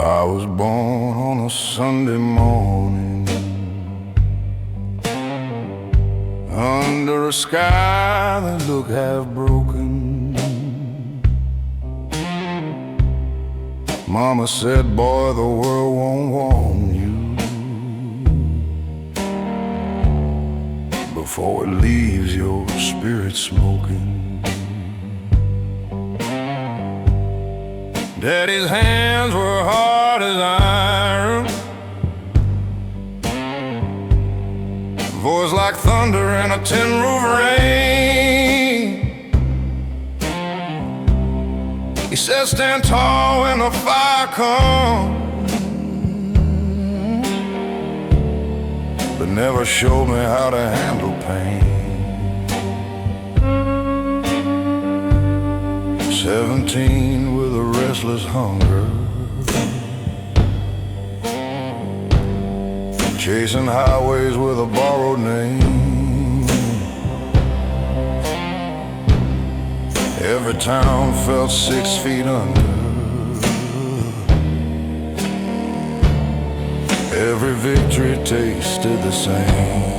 I was born on a Sunday morning under a sky that looked half broken. Mama said, boy, the world won't warn you before it leaves your spirit smoking. Daddy's hands were hard as iron, voice like thunder in a tin roof rain. He said, stand tall when the fire comes, but never showed me how to handle pain. 17 with a restless hunger, chasing highways with a borrowed name. Every town felt 6 feet under, every victory tasted the same.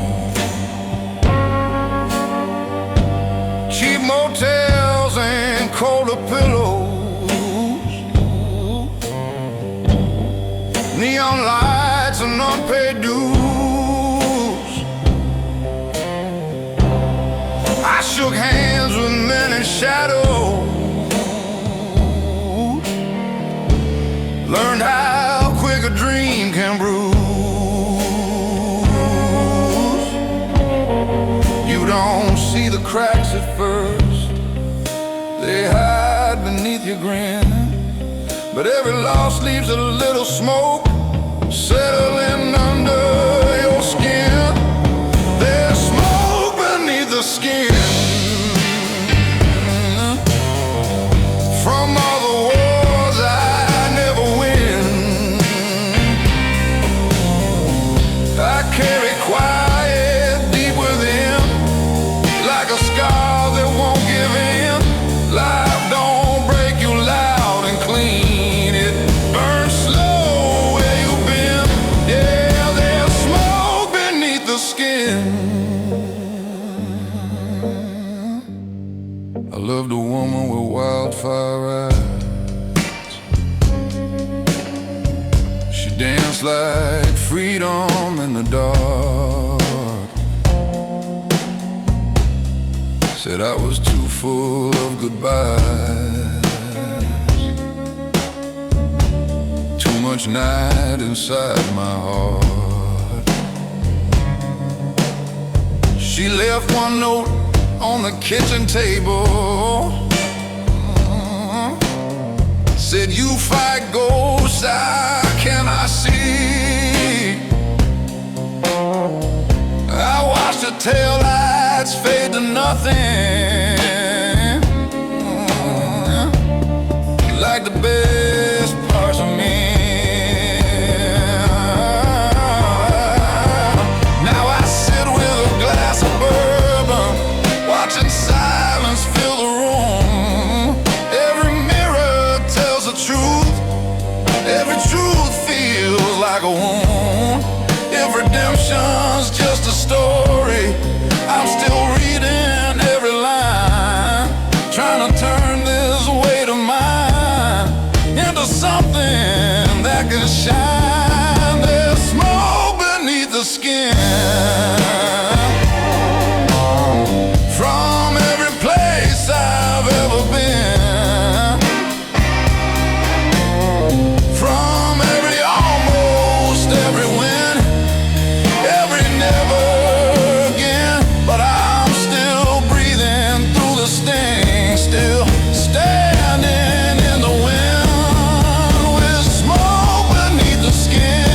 Cheap motels and colder pillows, neon lights and unpaid dues. I shook hands with men in shadows, learned how quick a dream can bruise. You don't see the cracks at first, they hide beneath your grin, but every loss leaves a little smoke settling under your skin. There's smoke beneath the skin from all the wars I never win. I carry quiet deep within, like a scar that won't give in. Life don't break you loud and clean, it burns slow where you've been. Yeah, there's smoke beneath the skin. I loved a woman with wildfire eyes. She danced like freedom in the dark. Said I was too full of goodbyes, too much night inside my heart. She left one note on the kitchen table, said, you fight ghosts, I cannot see. I watched her tail lights fade to nothing, like the best parts of me. Now I sit with a glass of bourbon, watching silence fill the room. Every mirror tells the truth, every truth feels like a wound. If redemption's just a story, I'm still reading every line, trying to turn this weight of mine into something that can shine. There's smoke beneath the skin from every place I've ever been, from every almost, every win, every never again. But I'm still breathing through the sting, still standing in the wind with smoke beneath the skin.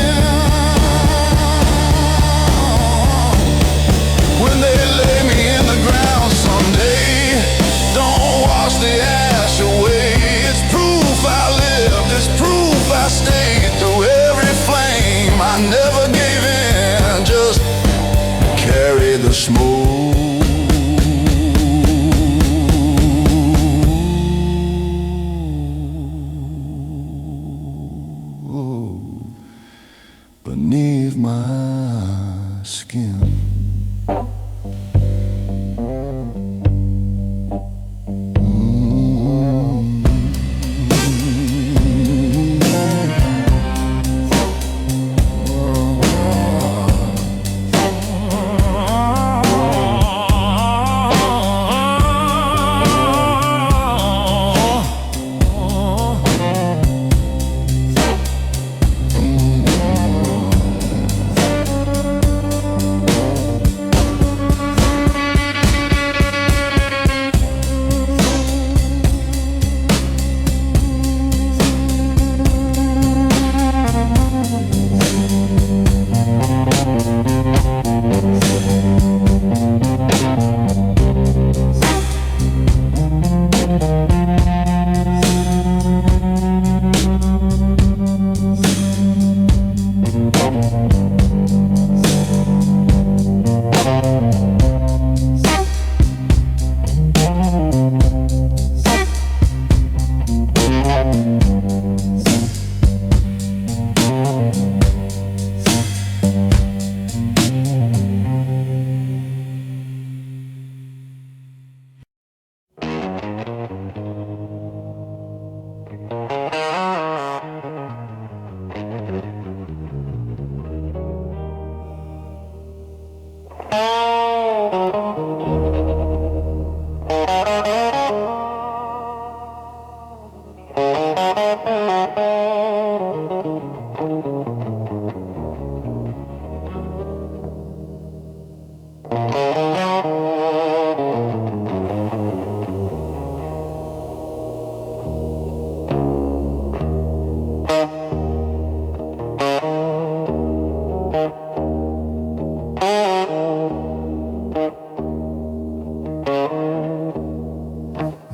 When they lay me in the ground someday, don't wash the ash away. It's proof I lived, it's proof I stayed through every flame. I never gave in, just carry the smoke. beneath my skin.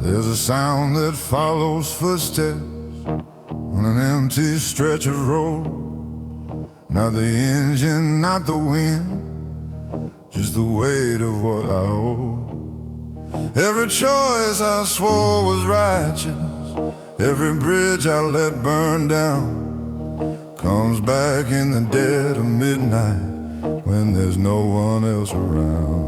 There's a sound that follows footsteps on an empty stretch of road. Not the engine, not the wind, just the weight of what I owe. Every choice I swore was righteous, every bridge I let burn down, comes back in the dead of midnight when there's no one else around.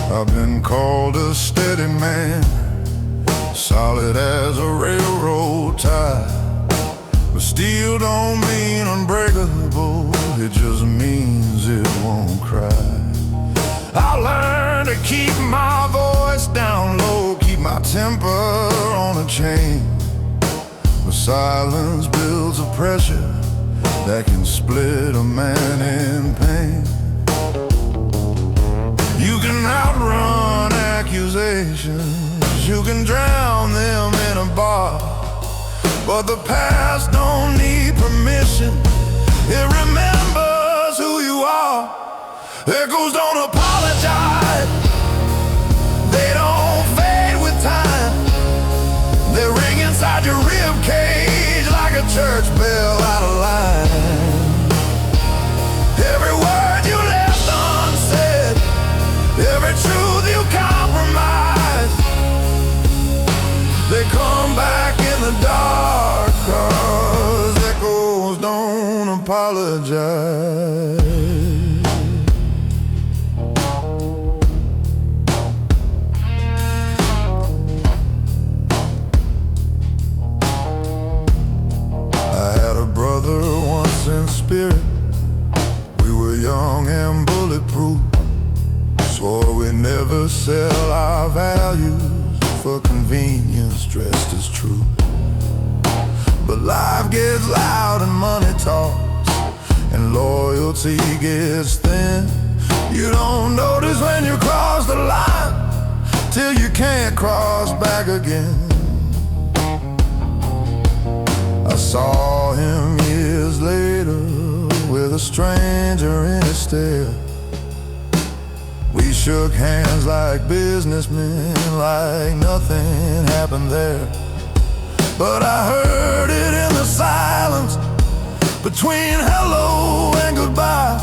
I've been called a steady man, solid as a railroad tie, but steel don't mean unbreakable, it just means it won't cry. I learned to keep my voice down low, keep my temper on a chain, but silence builds a pressure that can split a man in pain. You can outrun accusations, you can drown them in a bar, but the past don't need permission, it remembers who you are. Echoes don't apologize, they don't fade with time, they ring inside your rib cage like a church bell out of line. Every word you left unsaid, every truth you compromise, they come back in the dark, 'cause echoes don't apologize. I had a brother once in spirit, we were young and bulletproof, swore we'd never sell our values for convenience dressed as truth. But life gets loud and money talks, and loyalty gets thin. You don't notice when you cross the line till you can't cross back again. I saw him years later with a stranger in his stare. We shook hands like businessmen, like nothing happened there. But I heard it in the silence between hello and goodbye.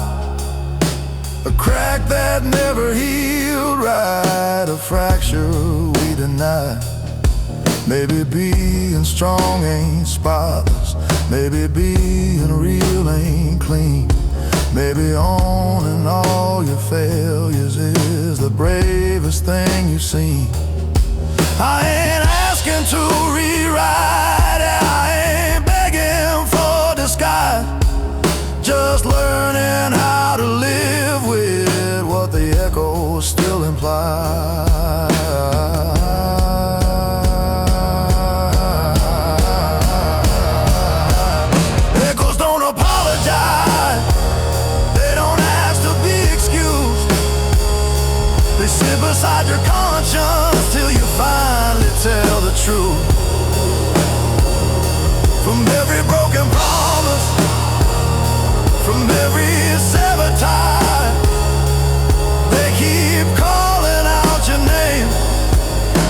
that never healed right, a fracture we deny. Maybe being strong ain't spotless, maybe being real ain't clean. Maybe owning all your failures is the bravest thing you've seen. I ain't asking to rewrite it, I ain't begging for disguise, just learning how to live with what the echoes still imply. Echoes don't apologize, they don't ask to be excused. They sit beside your conscience till you finally tell the truth. From every broken promise, from every severed tie, they keep calling out your name,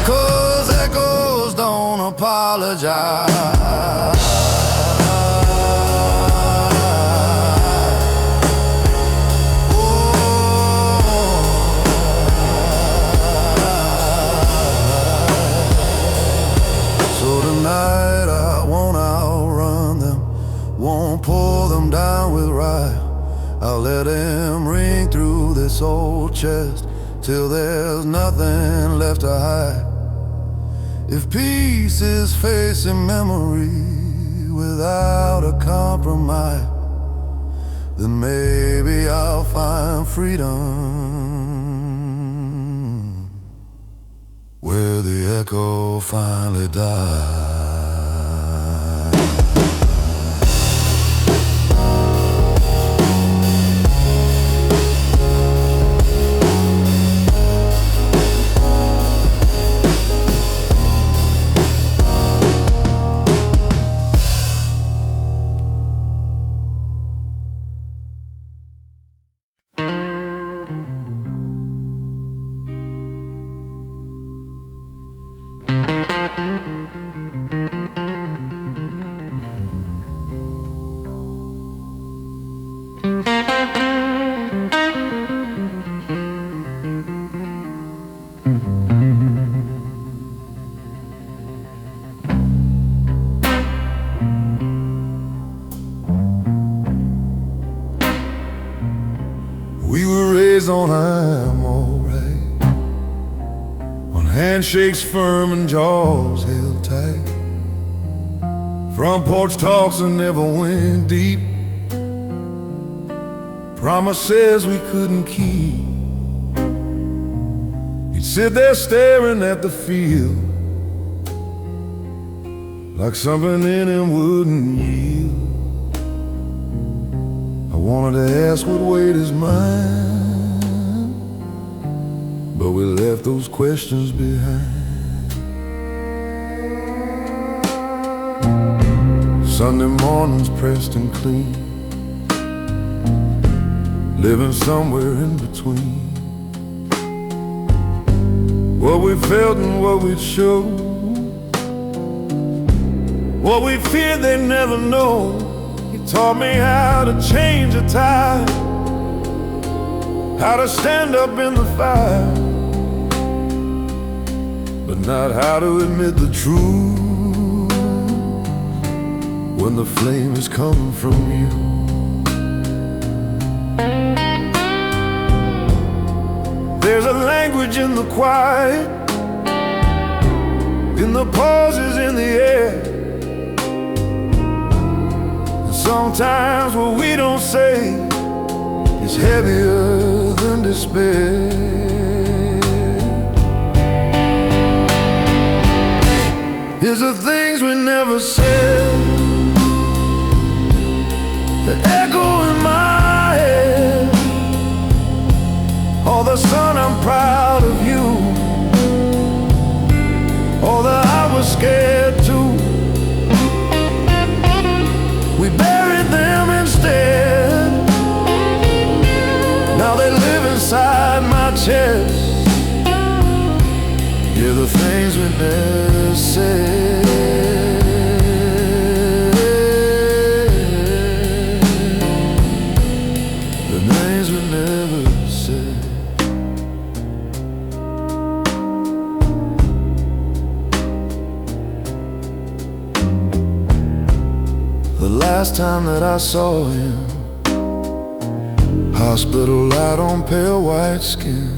'cause echoes don't apologize. Tonight I won't outrun them, won't pull them down with ride. I'll let them ring through this old chest till there's nothing left to hide. If peace is facing memory without a compromise, then maybe I'll find freedom where the echo finally dies. We were raised on I'm alright, on handshakes firm and jaws held tight. Front porch talks that never went deep, promises we couldn't keep. He'd sit there staring at the field, like something in him wouldn't yield. I wanted to ask what weighed his mind, but we left those questions behind. Sunday mornings pressed and clean, living somewhere in between. What we felt and what we'd show, what we feared they'd never know. He taught me how to change a tide, how to stand up in the fire, but not how to admit the truth when the flame is coming from you. There's a language in the quiet, in the pauses in the air. Sometimes what we don't say is heavier than despair. Here's the things we never said that echo in my head. Oh, the son, I'm proud of you. Oh, that I was scared too. We buried them instead. Now they live inside my chest. Yeah, the things we never said, the names we never said. last time that I saw him. Hospital light on pale white skin,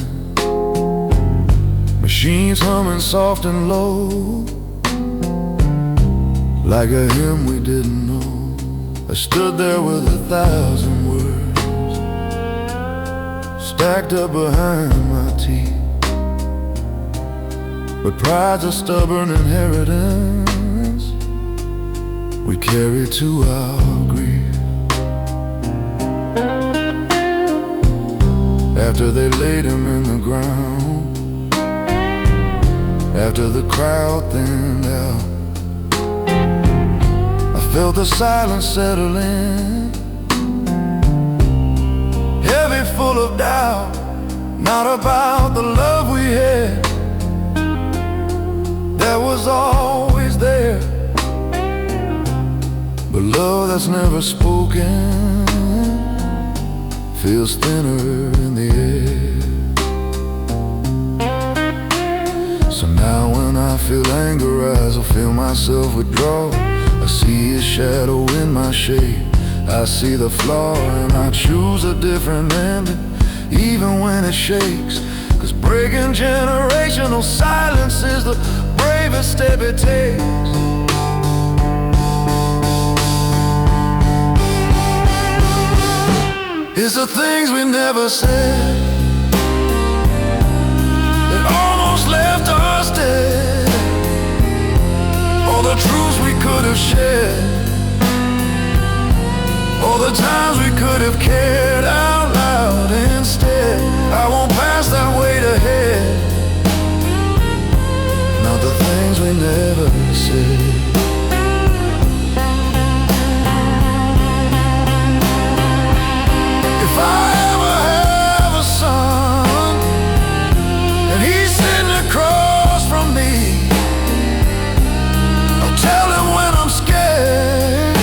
machines humming soft and low, like a hymn we didn't know. I stood there with 1,000 words stacked up behind my teeth. But pride's a stubborn inheritance we carry to our grief. After they laid him in the ground, after the crowd thinned out, I felt the silence settle in, heavy, full of doubt. Not about the love we had that was always there, but love that's never spoken feels thinner in the air. So now when I feel anger rise, I feel myself withdraw. I see his shadow in my shade, I see the flaw, and I choose a different ending, even when it shakes. Cause breaking generational silence is the bravest step it takes. It's the things we never said that almost left us dead, all the truths we could have shared, all the times we could have cared out loud instead. I won't pass that weight ahead, not the things we never said. If I ever have a son and he's sitting across from me, I'll tell him when I'm scared,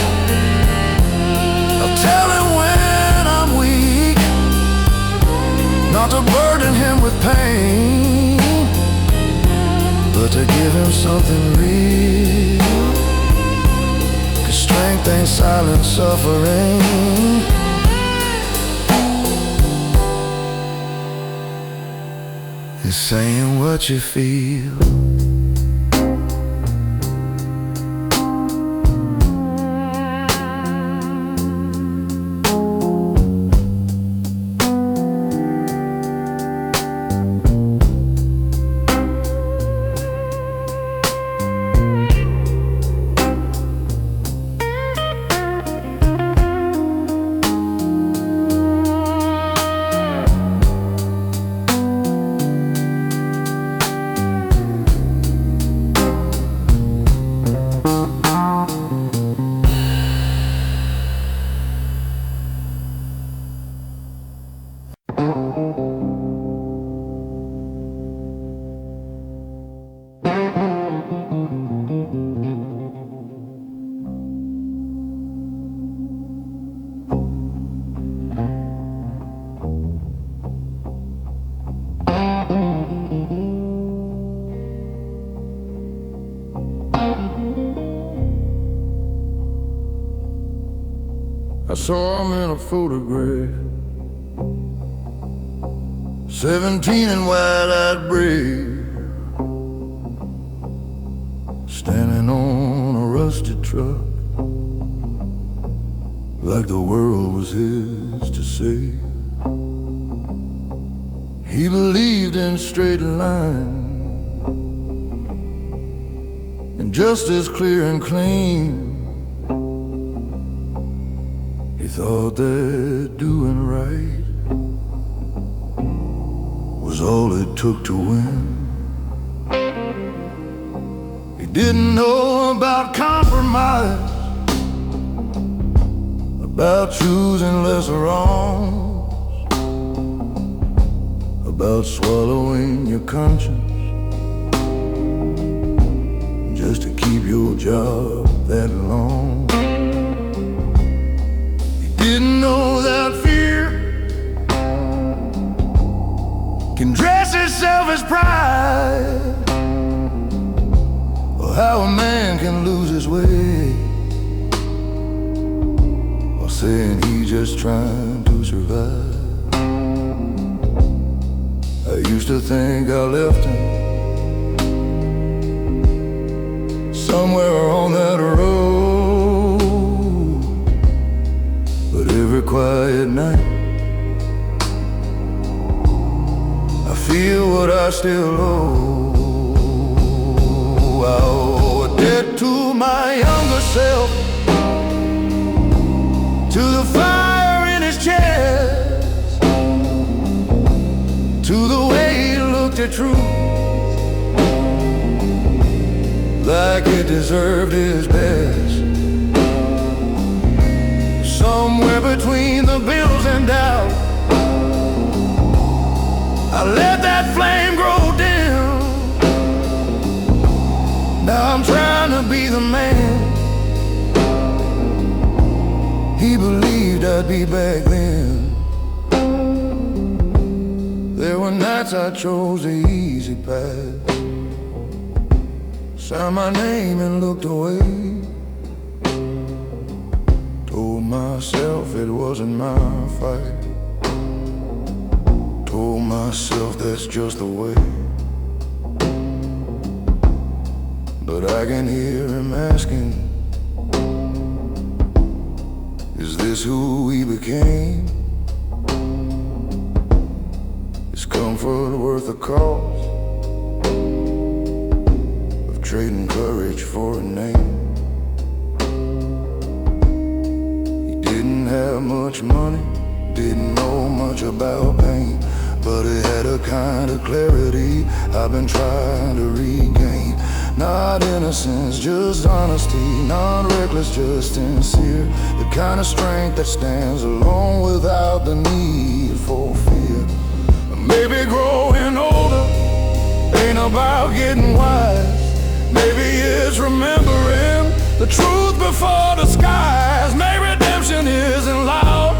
I'll tell him when I'm weak, not to burden him with pain, but to give him something real. Cause strength ain't silent suffering, it's saying what you feel. I saw him in a photograph, 17 and wide-eyed brave, standing on a rusted truck, like the world was his to save. He believed in straight line and justice clear and clean. He thought that doing right was all it took to win. He didn't know about compromise, about choosing lesser wrongs, about swallowing your conscience just to keep your job that long. Didn't know that fear can dress itself as pride, or how a man can lose his way saying he's just trying to survive. I used to think I left him somewhere on that road, but every quiet night I feel what I still owe. I owe a debt to my younger self, to the fire in his chest, to the way he looked at truth like it deserved his best. Somewhere between the bills and doubt, I let that flame grow dim. Now I'm trying to be the man he believed I'd be back then. There were nights I chose the easy path, signed my name and looked away, told myself it wasn't my fight, told myself that's just the way. But I can hear him asking, is this who we became? Is comfort worth the cost of trading courage for a name? He didn't have much money, didn't know much about pain, but he had a kind of clarity I've been trying to regain. Not innocence, just honesty, not reckless, just sincere. The kind of strength that stands alone without the need for fear. Maybe growing older ain't about getting wise. Maybe it's remembering the truth before the skies. Maybe redemption isn't loud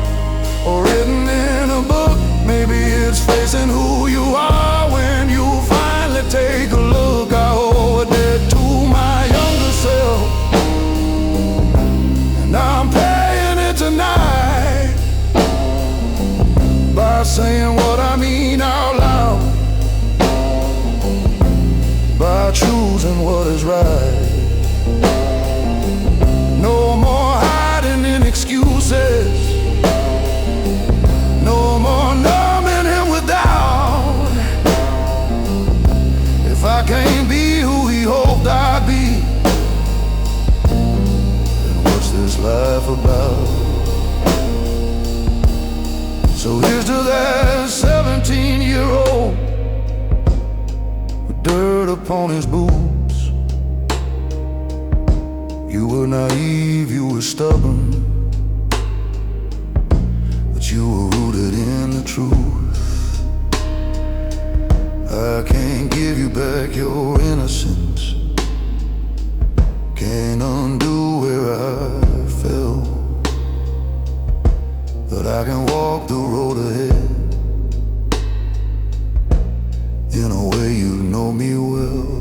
or written in a book. Maybe it's facing who you are when you finally take a look. I owe a debt to my younger self, and I'm paying it tonight by saying what I mean out loud, by choosing what is right. No more hiding in excuses, no more numbing him with doubt. If I can't be who he hoped I'd be, then what's this life about? So here's to that 17-year-old with dirt upon his boots. You were naive, you were stubborn, but you were rooted in the truth. I can't give you back your innocence, can't undo where I fell, but I can walk the road ahead in a way you know me well.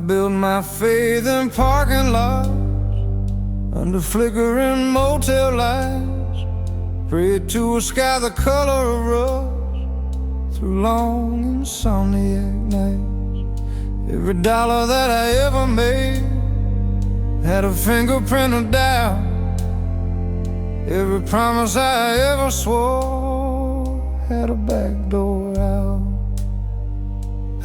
built my faith in parking lots, under flickering motel lights, prayed to a sky the color of rust through long insomniac nights. Every dollar that I ever made had a fingerprint of doubt. Every promise I ever swore had a back door out.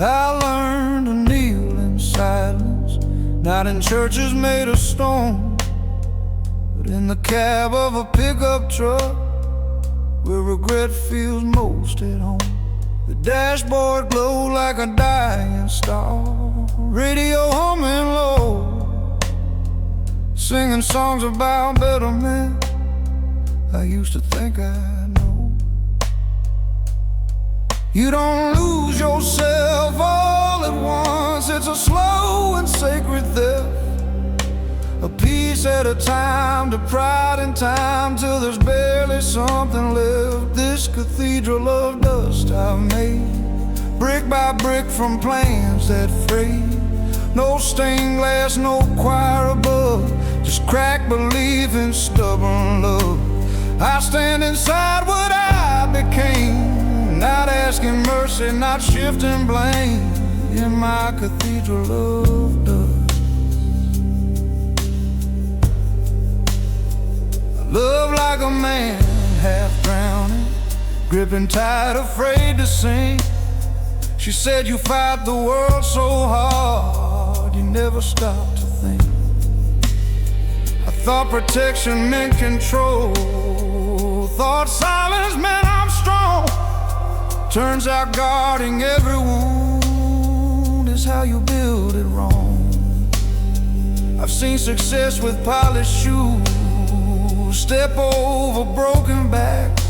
I learned to kneel in silence, not in churches made of stone, but in the cab of a pickup truck where regret feels most at home. The dashboard glowed like a dying star, radio humming low, singing songs about better men I used to think I know. You don't lose yourself all at once. It's a slow and sacred theft, a piece at a time, to pride in time, till there's barely something left. This cathedral of dust I've made, brick by brick from plans that frayed. No stained glass, no choir above, just cracked belief and stubborn love. I stand inside what I became, not asking mercy, not shifting blame, in my cathedral of dust. Love like a man, half drowning, gripping tight, afraid to sink. She said you fight the world so hard, you never stop to think. I thought protection meant control, thought silence meant I'm strong. Turns out guarding every wound is how you build it wrong. I've seen success with polished shoes step over broken backs,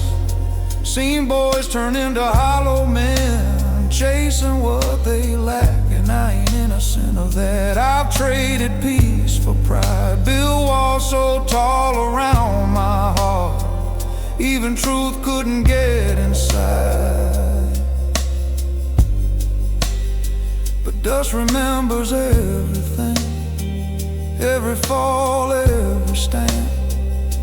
seen boys turn into hollow men, chasing what they lack, and I ain't innocent of that. I've traded peace for pride, built walls so tall around my heart, even truth couldn't get inside. But dust remembers everything, every fall, every stand.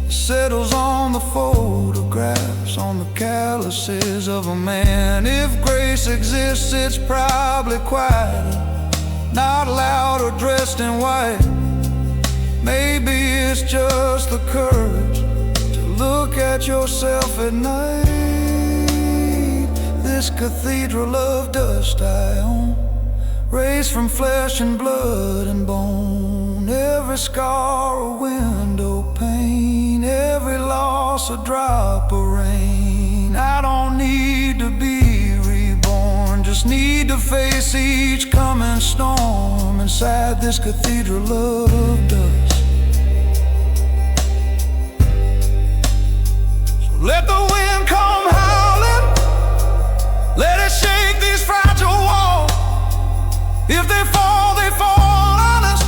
It settles on the photographs, on the calluses of a man. If grace exists, it's probably quieter, not loud or dressed in white. Maybe it's just the courage to look at yourself at night. This cathedral of dust I own, raised from flesh and blood and bone. Every scar a window pane, every loss a drop of rain. I don't need to be reborn, just need to face each coming storm inside this cathedral of dust. So let the wind come howling, let it shake these fragile walls. If they fall, they fall honest,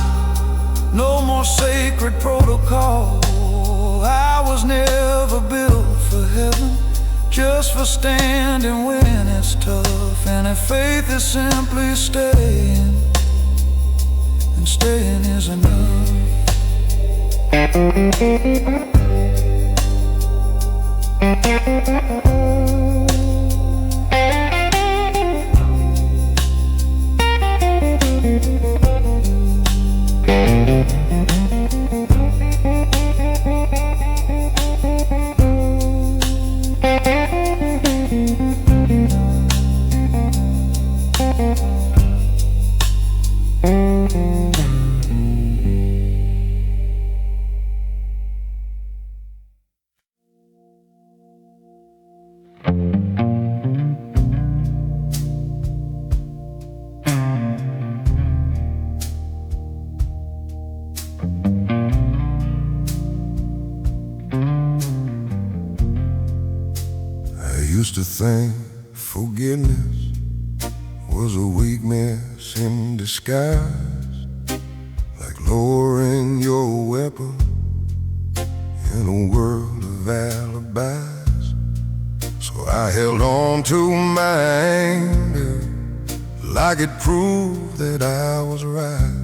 no more sacred protocol. I was never built for heaven, just for standing when it's tough. And if faith is simply staying, and staying is enough. Used to think forgiveness was a weakness in disguise, like lowering your weapon in a world of alibis. So I held on to my anger like it proved that I was right.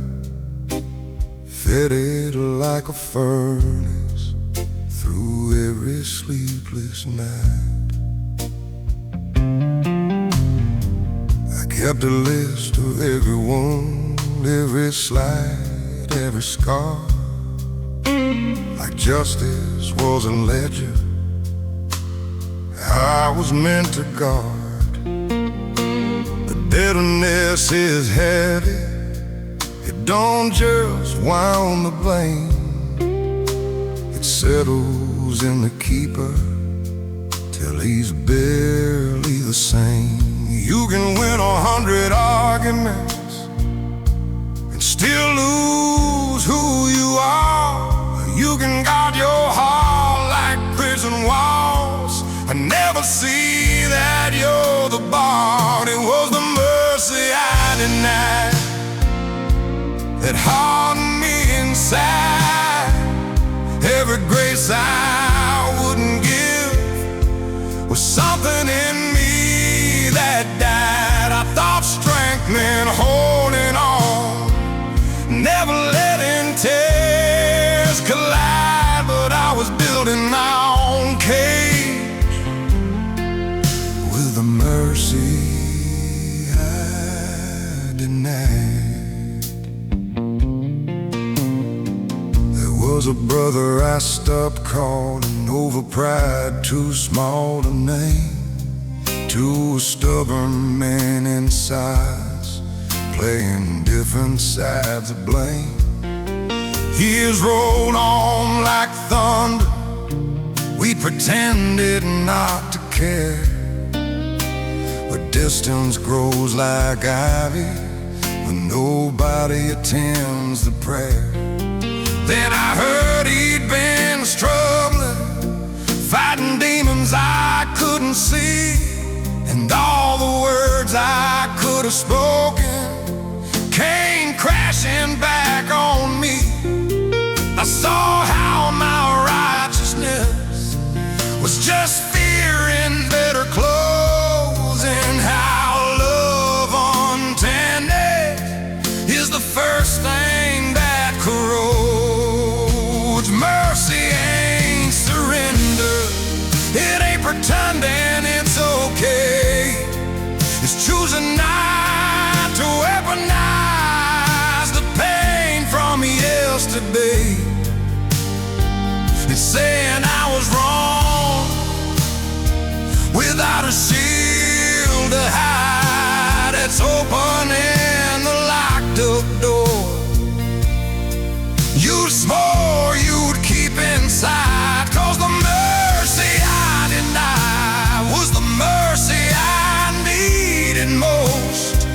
fitted like a furnace through every sleepless night. I kept a list of every wound, every slight, every scar, like justice was a ledger I was meant to guard. The bitterness is heavy, it don't just wound the blame, it settles in the keeper till he's barely the same. You can win 100 arguments and still lose who you are. You can guard your heart like prison walls and never see that you're the bar. It was the mercy I denied that hardened me inside. Every grace I wouldn't give was something in me that died. I thought strength meant holding on, never letting tears collide, but I was building my own cage with the mercy I denied. There was a brother I stopped calling over pride, too small to name, to a stubborn man in size, playing different sides of blame. Years rolled on like thunder, we pretended not to care, but distance grows like ivy when nobody attends the prayer. Then I heard he'd been struggling, fighting demons I couldn't see, and all the words I could have spoken came crashing back on me. I saw how my righteousness was just fear in better clothes, and how love untended is the first thing that corrodes. Mercy ain't surrender, it ain't pretending it's okay, it's choosing not to weaponize the pain from yesterday. It's saying I was wrong without a shield to hide. It's opening the locked up door you swore you'd keep inside. 'Cause the mercy I denied was the mercy I needed most.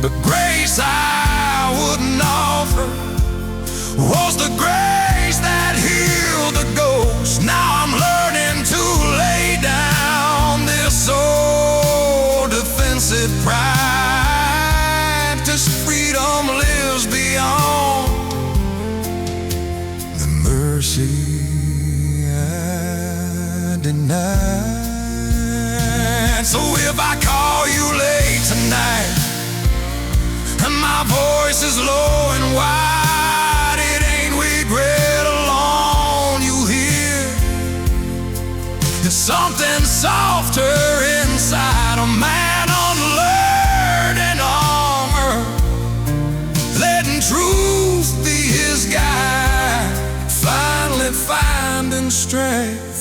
The grace I wouldn't offer was the grace that healed the ghost. Now I'm learning to lay down this old defensive pride, 'cause freedom lives beyond the mercy I denied. So if I call you late tonight and my voice is low and wide, it ain't regret alone you hear. There's something softer inside, a man unlearned in armor, letting truth be his guide, finally finding strength